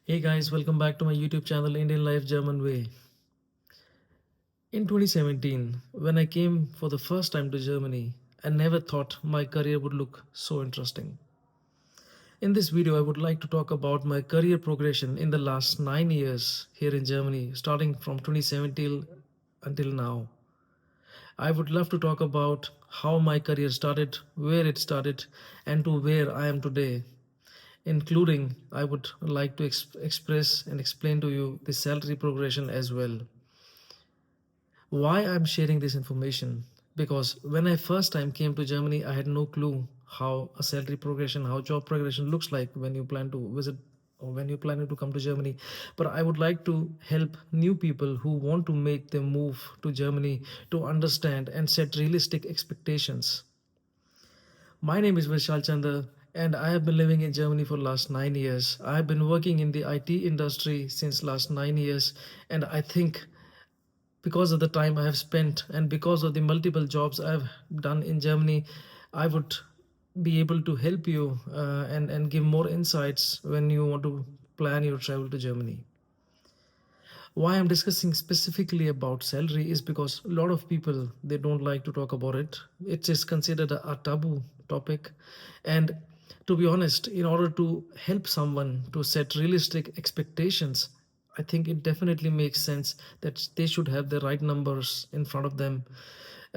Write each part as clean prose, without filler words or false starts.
Hey guys, welcome back to my YouTube channel Indian Life German Way. In 2017, when I came for the first time to Germany, I never thought my career would look so interesting. In this video, I would like to talk about my career progression in the last 9 years here in Germany, starting from 2017 until now. I would love to talk about how my career started, where it started, and to where I am today. Including, I would like to express and explain to you the salary progression as well. Why I'm sharing this information? Because when I first time came to Germany, I had no clue how a salary progression, how job progression looks like when you plan to visit or when you're planning to come to Germany. But I would like to help new people who want to make the move to Germany to understand and set realistic expectations. My name is Vishal Chandra, and I have been living in Germany for last 9 years. I have been working in the IT industry since last 9 years, and I think because of the time I have spent and because of the multiple jobs I've done in Germany, I would be able to help you and give more insights when you want to plan your travel to Germany. Why I'm discussing specifically about salary is because a lot of people they don't like to talk about it. It is considered a taboo topic, and to be honest, in order to help someone to set realistic expectations, I think it definitely makes sense that they should have the right numbers in front of them.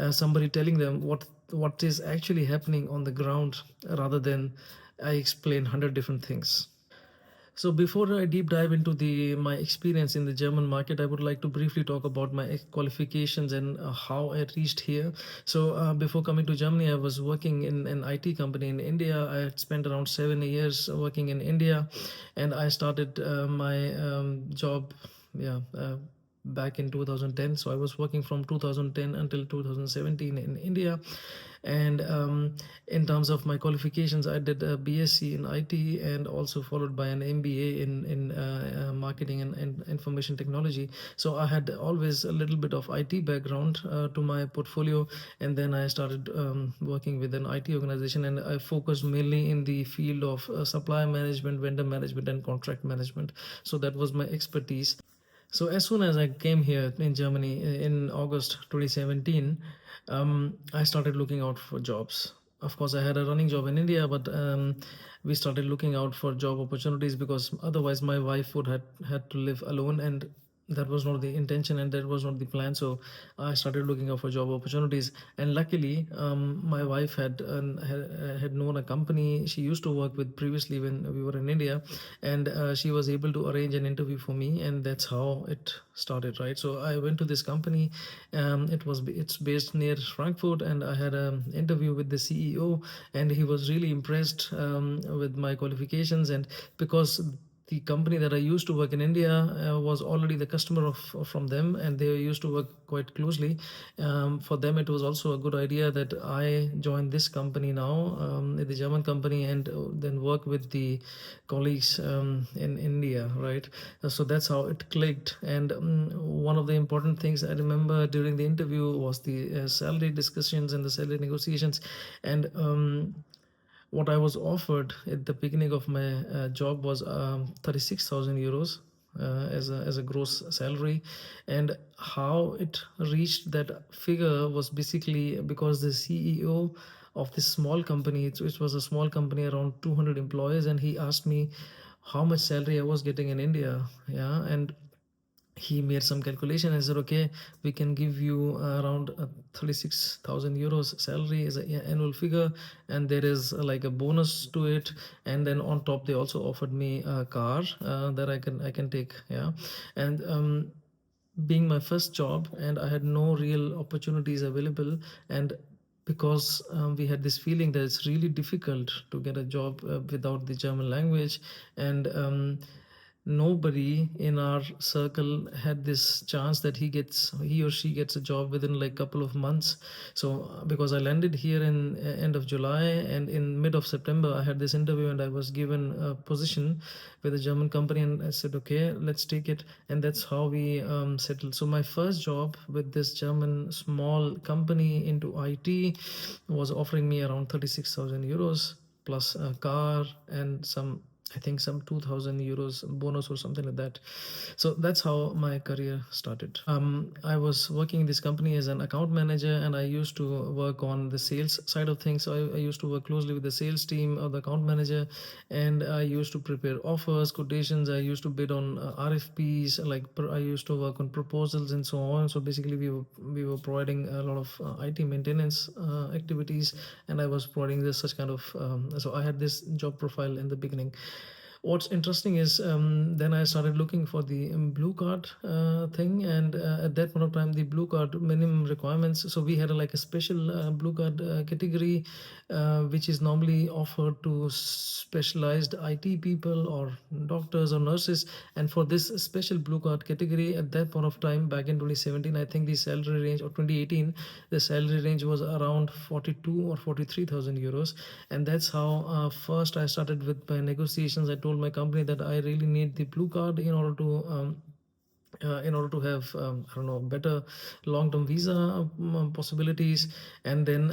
Somebody telling them what is actually happening on the ground rather than I explain 100 different things. So before I deep dive into the my experience in the German market, I would like to briefly talk about my qualifications and how I reached here. So before coming to Germany, I was working in an IT company in India. I had spent around 7 years working in India, and I started my job. Yeah. Back in 2010, so I was working from 2010 until 2017 in India. And in terms of my qualifications, I did a BSc in IT and also followed by an MBA in marketing and information technology. So I had always a little bit of IT background to my portfolio, and then I started working with an IT organization, and I focused mainly in the field of supply management, vendor management, and contract management. So that was my expertise. So as soon as I came here in Germany in August 2017, I started looking out for jobs. Of course, I had a running job in India, but we started looking out for job opportunities because otherwise my wife would had to live alone, and that was not the intention and that was not the plan. So I started looking out for job opportunities, and luckily my wife had known a company she used to work with previously when we were in India, and she was able to arrange an interview for me, and that's how it started, right? So I went to this company. It's based near Frankfurt, and I had an interview with the CEO, and he was really impressed with my qualifications. And because the company that I used to work in India was already the customer of from them, and they used to work quite closely. For them, it was also a good idea that I join this company now, the German company, and then work with the colleagues in India, right? So that's how it clicked. And one of the important things I remember during the interview was the salary discussions and the salary negotiations. And what I was offered at the beginning of my job was 36,000 euros as a gross salary. And how it reached that figure was basically because the CEO of this small company, which was a small company around 200 employees, and he asked me how much salary I was getting in India. Yeah. And he made some calculation and said, okay, we can give you around 36,000 euros salary as an annual figure, and there is like a bonus to it. And then on top, they also offered me a car that I can take. Yeah. And being my first job, and I had no real opportunities available, and because we had this feeling that it's really difficult to get a job without the German language, and nobody in our circle had this chance that he or she gets a job within like couple of months. So because I landed here in end of July, and in mid of September I had this interview, and I was given a position with a German company, and I said, okay, let's take it. And that's how we settled. So my first job with this German small company into IT was offering me around 36,000 euros plus a car and some I think some 2,000 euros bonus or something like that. So that's how my career started. I was working in this company as an account manager, and I used to work on the sales side of things. So I used to work closely with the sales team of the account manager, and I used to prepare offers, quotations. I used to bid on RFPs. I used to work on proposals and so on. So basically, we were providing a lot of IT maintenance activities, and I was providing this such kind of. So I had this job profile in the beginning. What's interesting is then I started looking for the blue card thing, and at that point of time, the blue card minimum requirements. So we had like a special blue card category, which is normally offered to specialized IT people or doctors or nurses. And for this special blue card category, at that point of time, back in 2017, I think the salary range, or 2018, the salary range was around 42 or 43,000 euros. And that's how first I started with my negotiations. I told my company that I really need the blue card in order to have I don't know, better long-term visa possibilities. And then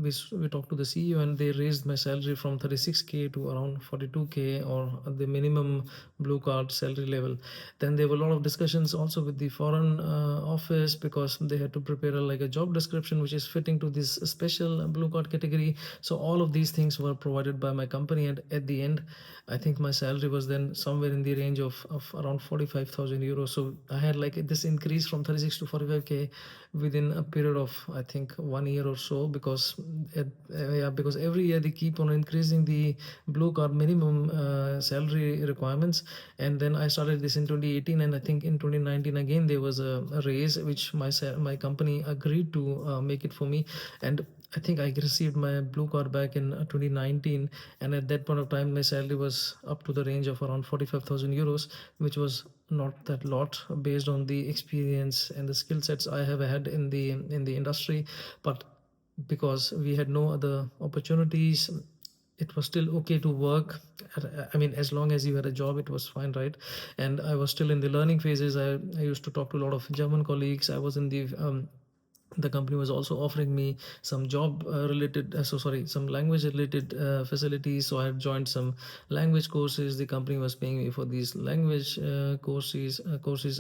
we talked to the CEO, and they raised my salary from 36k to around 42k, or the minimum blue card salary level. Then there were a lot of discussions also with the foreign office, because they had to prepare like a job description which is fitting to this special blue card category. So all of these things were provided by my company, and at the end, I think my salary was then somewhere in the range of around 45,000 euros. So I had like this increase from 36 to 45k within a period of, I think, 1 year or so, because because every year they keep on increasing the blue card minimum salary requirements. And then I started this in 2018, and I think in 2019 again there was a raise which my company agreed to make it for me. And I think I received my blue card back in 2019, and at that point of time, my salary was up to the range of around 45,000 euros, which was not that lot based on the experience and the skill sets I have had in the industry. But because we had no other opportunities, it was still okay to work. I mean, as long as you had a job, it was fine, right? And I was still in the learning phases. I used to talk to a lot of German colleagues. I was in the company was also offering me some job related some language related facilities. So I had joined some language courses. The company was paying me for these language courses,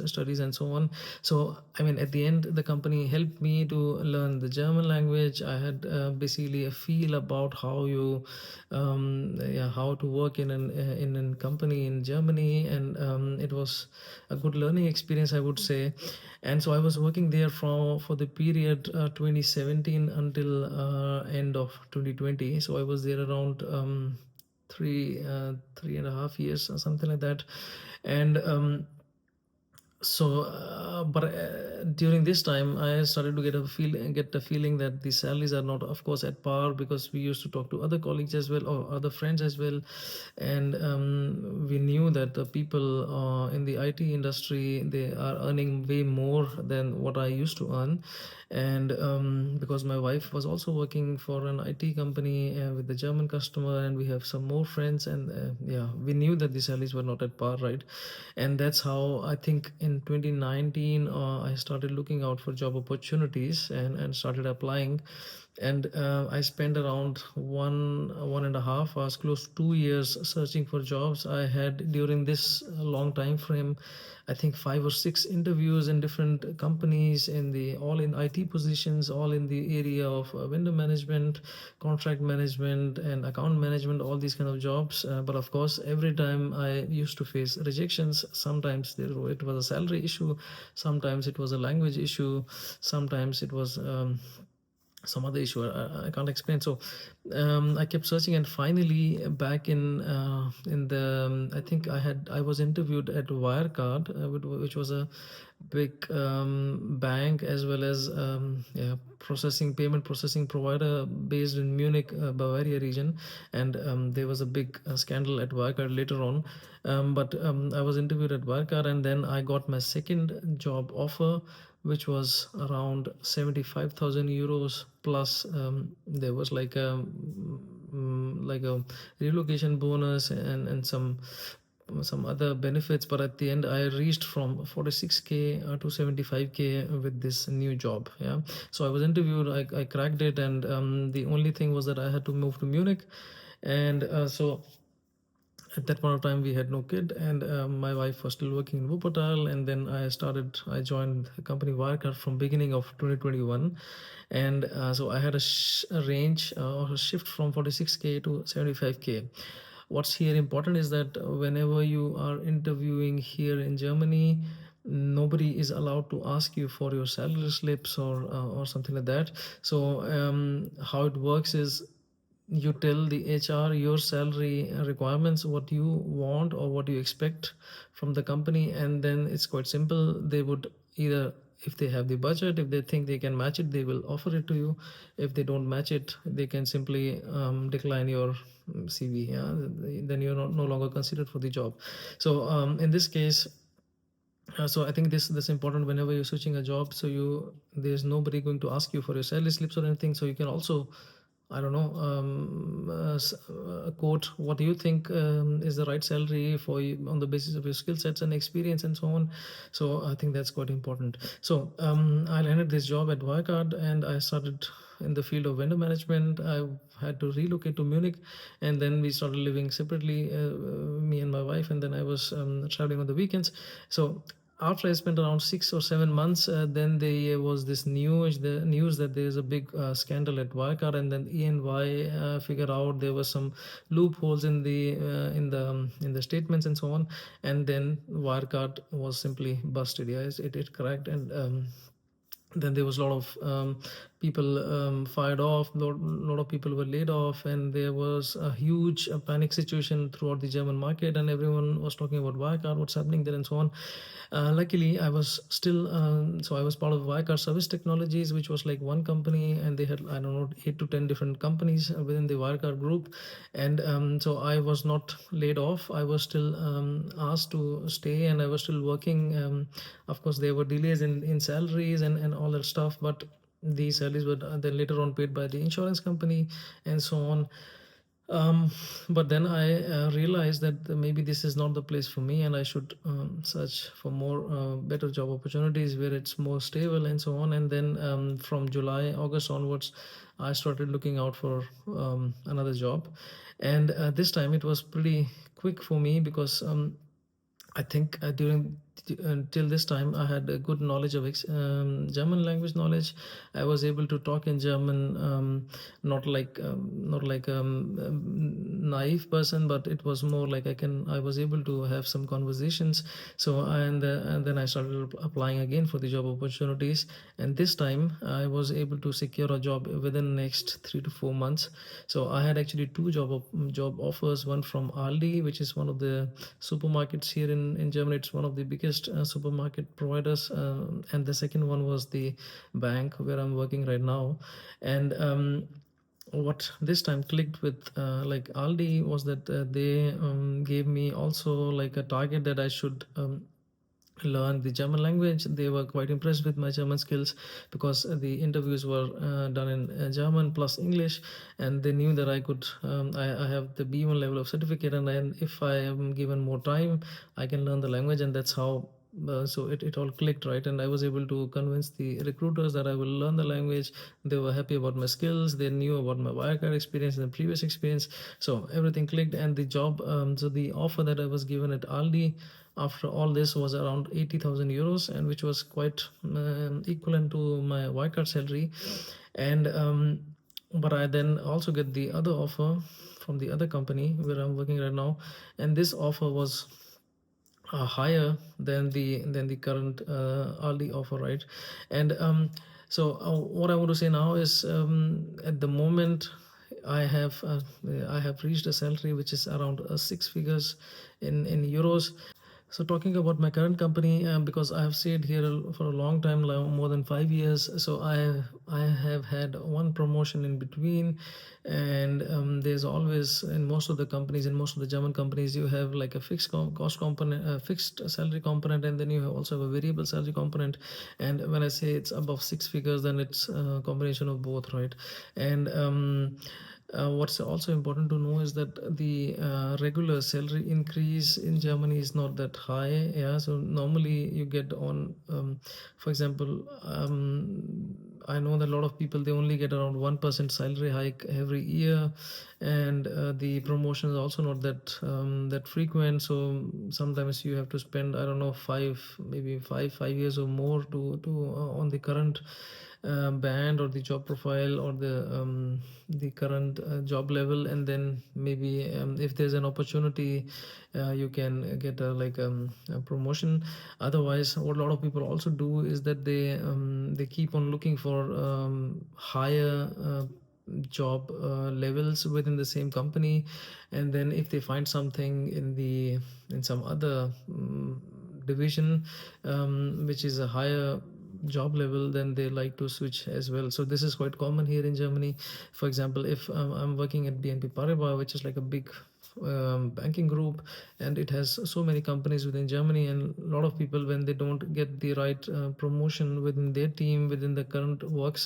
studies, and so on. So I mean, at the end, the company helped me to learn the German language. I had basically a feel about how to work in a company in Germany. And it was a good learning experience, I would say. And so I was working there for the period 2017 until end of 2020. So I was there around 3.5 years or something like that. And during this time, I started to get the feeling that the salaries are not, of course, at par, because we used to talk to other colleagues as well, or other friends as well. And we knew that the people in the IT industry, they are earning way more than what I used to earn. And because my wife was also working for an IT company with the German customer, and we have some more friends, and yeah, we knew that the salaries were not at par, right? And that's how I think in 2019 I started looking out for job opportunities, and started applying. And I spent around 1.5 hours, close to 2 years, searching for jobs. I had, during this long time frame, I think 5 or 6 interviews in different companies, all in IT positions, all in the area of vendor management, contract management, and account management, all these kind of jobs. But of course, every time I used to face rejections. Sometimes it was a salary issue, sometimes it was a language issue, sometimes it was some other issue I can't explain. So I kept searching, and finally, back in the I think I was interviewed at Wirecard, which was a big bank, as well as yeah, payment processing provider based in Munich, Bavaria region. And there was a big scandal at Wirecard later on. But I was interviewed at Wirecard, and then I got my second job offer, which was around 75,000 euros plus. There was like a relocation bonus, and some other benefits. But at the end, I reached from 46k to 75k with this new job. Yeah, so I was interviewed, I cracked it. And the only thing was that I had to move to Munich. And so At that point of time we had no kid, and my wife was still working in Wuppertal, and then I joined the company Wirecard from beginning of 2021. And so I had a range or a shift from 46k to 75k. What's here important is that whenever you are interviewing here in Germany, nobody is allowed to ask you for your salary slips or something like that. So how it works is you tell the HR your salary requirements, what you want or what you expect from the company, and then it's quite simple. They would either, if they have the budget, if they think they can match it, they will offer it to you. If they don't match it, they can simply decline your CV. Yeah? Then you're no longer considered for the job. So in this case, so I think this important whenever you're switching a job. So there's nobody going to ask you for your salary slips or anything. So you can also, I don't know, quote what do you think is the right salary for you on the basis of your skill sets and experience and so on. So I think that's quite important. So I landed this job at Wirecard, and I started in the field of vendor management. I had to relocate to Munich, and then we started living separately, me and my wife, and then I was traveling on the weekends. So after I spent around 6 or 7 months, then there was this news that there is a big scandal at Wirecard, and then EY figured out there were some loopholes in the statements and so on, and then Wirecard was simply busted. Yes, it cracked, and then there was a lot of people fired off, lot of people were laid off, and there was a huge panic situation throughout the German market, and everyone was talking about Wirecard, what's happening there and so on. Luckily I was still so I was part of Wirecard Service Technologies, which was like one company, and they had, I don't know, 8 to 10 different companies within the Wirecard group. And so I was not laid off. I was still asked to stay, and I was still working. Of course there were delays in salaries and all that stuff, but these salaries were then later on paid by the insurance company and so on. But then I realized that maybe this is not the place for me, and I should search for more better job opportunities where it's more stable and so on. And then from July, August onwards, I started looking out for another job, and this time it was pretty quick for me because I think during until this time I had a good knowledge of German language knowledge. I was able to talk in German, not like naive person, but it was more like I was able to have some conversations. So and then I started applying again for the job opportunities, and this time I was able to secure a job within the next 3 to 4 months. So I had actually two job offers, one from Aldi, which is one of the supermarkets here in Germany. It's one of the biggest supermarket providers, and the second one was the bank where I'm working right now. And what this time clicked with like Aldi was that they gave me also like a target that I should learn the German language. They were quite impressed with my German skills because the interviews were done in German plus English, and they knew that I have the B1 level of certificate, and then if I am given more time, I can learn the language, and that's how. So it all clicked, right? And I was able to convince the recruiters that I will learn the language. They were happy about my skills. They knew about my Wirecard experience and previous experience. So everything clicked, and the job. So the offer that I was given at Aldi after all this was around 80,000 euros, and which was quite equivalent to my Wirecard salary. And but I then also get the other offer from the other company where I'm working right now, and this offer was higher than the current Aldi offer, right? And so what I want to say now is at the moment I have reached a salary which is around six figures in euros. So talking about my current company, because I have stayed here for a long time, like more than 5 years. So I have had one promotion in between, and there's always in most of the companies, in most of the German companies, you have like a fixed cost component, a fixed salary component, and then you also have a variable salary component. And when I say it's above six figures, then it's a combination of both, right? And what's also important to know is that the regular salary increase in Germany is not that high. Yeah, so normally you get on, for example, I know that a lot of people, they only get around 1% salary hike every year, and the promotion is also not that frequent. So sometimes you have to spend, I don't know, maybe 5 years or more to on the current band or the job profile or the current job level, and then maybe if there's an opportunity, you can get a promotion. Otherwise, what a lot of people also do is that they keep on looking for higher job levels within the same company, and then if they find something in some other division, which is a higher job level, then they like to switch as well. So this is quite common here in Germany. For example, if I'm working at BNP Paribas, which is like a big banking group, and it has so many companies within Germany, and a lot of people, when they don't get the right promotion within their team, within the current work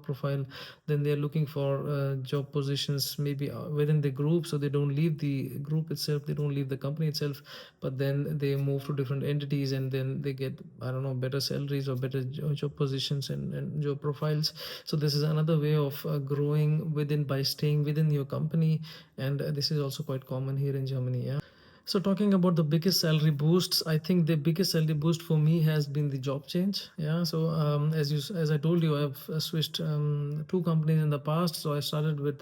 profile, then they're looking for job positions maybe within the group. So they don't leave the group itself, they don't leave the company itself, but then they move to different entities, and then they get, I don't know, better salaries or better job positions and job profiles. So this is another way of growing within, by staying within your company, and this is also quite common here in Germany. Yeah. So talking about the biggest salary boosts, I think the biggest salary boost for me has been the job change. Yeah. So as I told you, I've switched two companies in the past. So I started with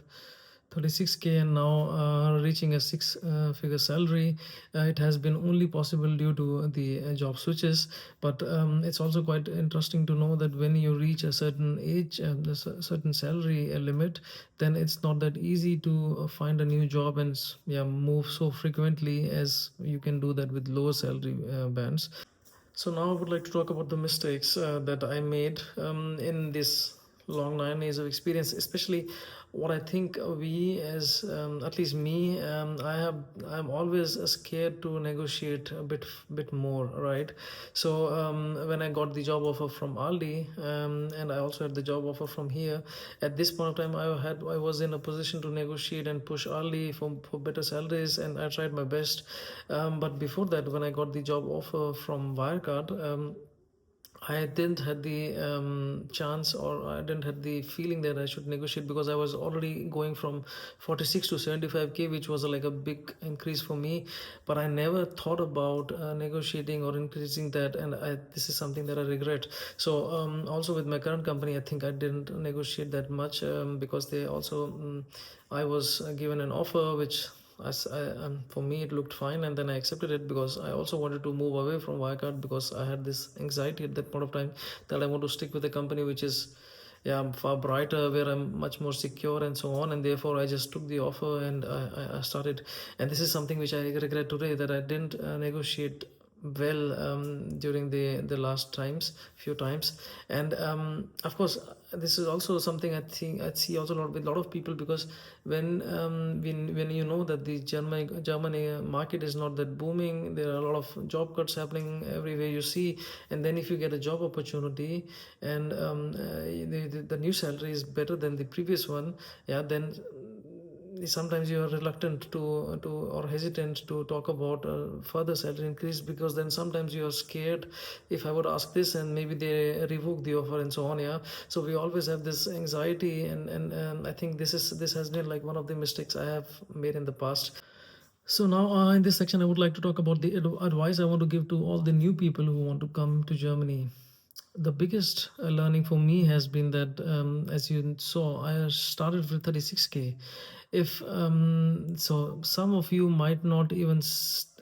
36K, and now reaching a six-figure salary. It has been only possible due to the job switches, but it's also quite interesting to know that when you reach a certain age, certain salary limit, then it's not that easy to find a new job and yeah, move so frequently as you can do that with lower salary bands. So now I would like to talk about the mistakes that I made in this long 9 years of experience, especially what I think we, as at least me, I'm always scared to negotiate a bit more, right? So when I got the job offer from Aldi, and I also had the job offer from here, at this point of time I was in a position to negotiate and push Aldi for better salaries, and I tried my best. But before that, when I got the job offer from Wirecard, I didn't had the chance, or I didn't had the feeling that I should negotiate, because I was already going from 46 to 75K, which was like a big increase for me. But I never thought about negotiating or increasing that, and this is something that I regret. So also with my current company, I think I didn't negotiate that much, because they also I was given an offer which for me it looked fine, and then I accepted it, because I also wanted to move away from Wirecard, because I had this anxiety at that point of time that I want to stick with a company which is, yeah, far brighter, where I'm much more secure and so on. And therefore I just took the offer, and I started. And this is something which I regret today, that I didn't negotiate well during the last few times. And of course, this is also something I think I see also a lot with a lot of people, because when you know that the Germany market is not that booming, there are a lot of job cuts happening everywhere you see, and then if you get a job opportunity, and the new salary is better than the previous one, yeah, then sometimes you are reluctant to or hesitant to talk about further salary increase, because then sometimes you are scared, if I would ask this and maybe they revoke the offer and so on. Yeah. So we always have this anxiety, and I think this has been like one of the mistakes I have made in the past. So now, in this section, I would like to talk about the advice I want to give to all the new people who want to come to Germany. The biggest learning for me has been that, as you saw, I started with 36K. If so, some of you might not even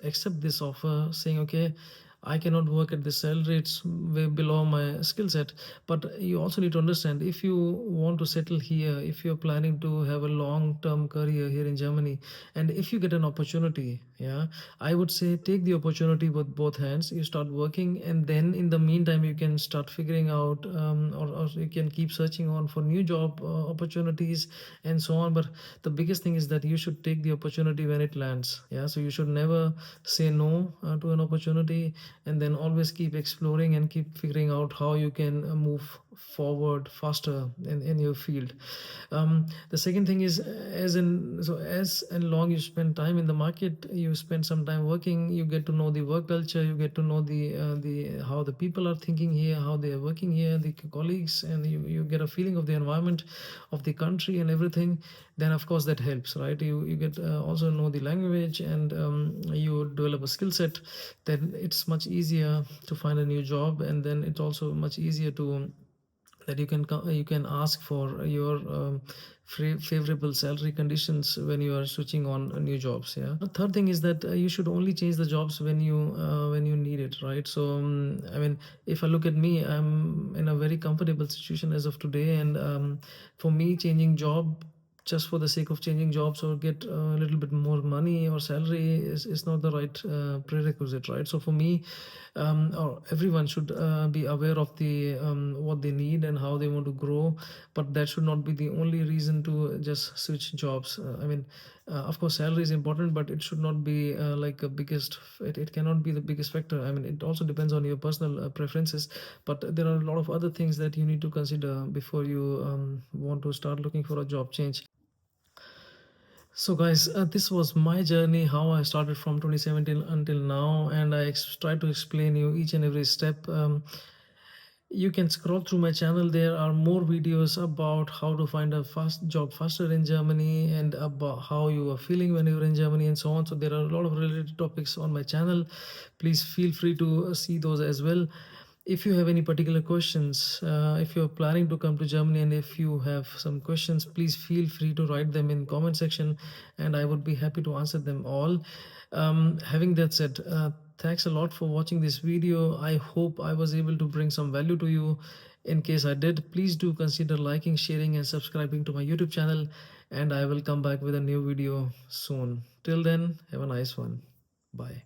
accept this offer, saying, "Okay, I cannot work at this salary; it's way below my skill set." But you also need to understand, if you want to settle here, if you're planning to have a long-term career here in Germany, and if you get an opportunity, yeah, I would say take the opportunity with both hands. You start working, and then in the meantime, you can start figuring out, or you can keep searching on for new job opportunities and so on. But the biggest thing is that you should take the opportunity when it lands. Yeah, so you should never say no to an opportunity, and then always keep exploring and keep figuring out how you can move forward faster in your field. The second thing is, as and long you spend time in the market, you spend some time working, you get to know the work culture, you get to know the how the people are thinking here, how they are working here, the colleagues, and you get a feeling of the environment of the country and everything. Then of course that helps, right? You get also know the language, and you develop a skill set. Then it's much easier to find a new job, and then it's also much easier to that you can ask for your favorable salary conditions when you are switching on new jobs. Yeah. The third thing is that you should only change the jobs when you need it, right? So I mean, if I look at me, I'm in a very comfortable situation as of today, and for me, changing job just for the sake of changing jobs or get a little bit more money or salary is not the right prerequisite, right? So for me, or everyone should be aware of the what they need and how they want to grow, but that should not be the only reason to just switch jobs. I mean, of course salary is important, but it should not be like a biggest, it cannot be the biggest factor. I mean, it also depends on your personal preferences, but there are a lot of other things that you need to consider before you want to start looking for a job change. So, guys, this was my journey, how I started from 2017 until now, and I tried to explain you each and every step. You can scroll through my channel. There are more videos about how to find a fast job faster in Germany, and about how you are feeling when you're in Germany, and so on. So there are a lot of related topics on my channel. Please feel free to see those as well. If you have any particular questions, if you're planning to come to Germany, and if you have some questions, please feel free to write them in comment section, and I would be happy to answer them all. Having that said, thanks a lot for watching this video. I hope I was able to bring some value to you. In case I did, please do consider liking, sharing, and subscribing to my YouTube channel, and I will come back with a new video soon. Till then, have a nice one. Bye.